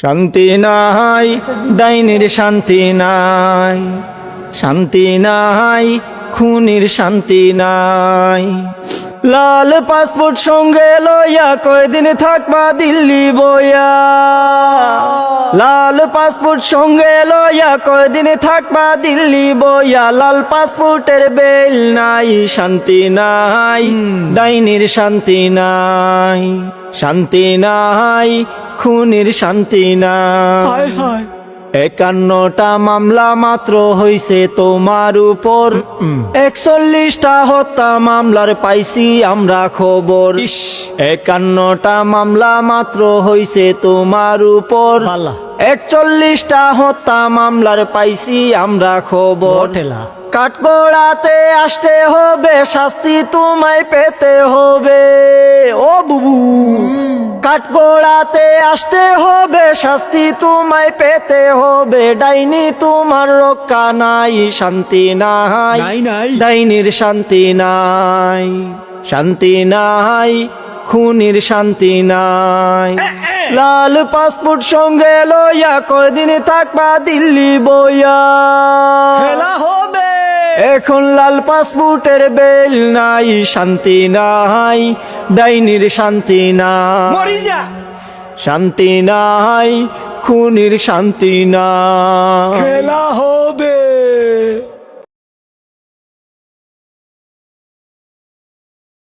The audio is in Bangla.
শান্তি নাই, ডাইনির শান্তি নাই, শান্তি নাই, খুনির শান্তি নাই। লাল পাসপোর্ট সঙ্গে লইয়া কয়দিন থাকবা দিল্লি বইয়া, লাল পাসপোর্ট সঙ্গে লইয়া কয়দিন থাকবা দিল্লি বইয়া। লাল পাসপোর্টের বেল নাই, শান্তি নাই, ডাইনির শান্তি নাই, শান্তি নাই, খুনির শান্তি নাই। 51টা মামলা মাত্র হইছে তোমার উপর, 41টা হত্যা মামলার পাইছি আমরা খবর। 51টা মামলা মাত্র হইছে তোমার উপর, 41টা হত্যা মামলার পাইছি আমরা খবর। কাঠগড়াতে আসতে হবে, শাস্তি তোমায় পেতে হবে। ও বুবু, কাঠগড়াতে আসতে হবে, শাস্তি তোমায় পেতে হবে। ডাইনি তোমার রক্ষা নাই, শান্তি নাই, ডাইনির শান্তি নাই, শান্তি নাই, খুনির শান্তি নাই। লাল পাসপোর্ট সঙ্গে লইয়া কয়দিন থাকবা দিল্লি বইয়া, খেলা হবে এখন। লাল পাসপোর্টের বেল নাই, শান্তি নাই, ডাইনির শান্তি নাই, শান্তি নাই, খুনির শান্তি নাই। খেলা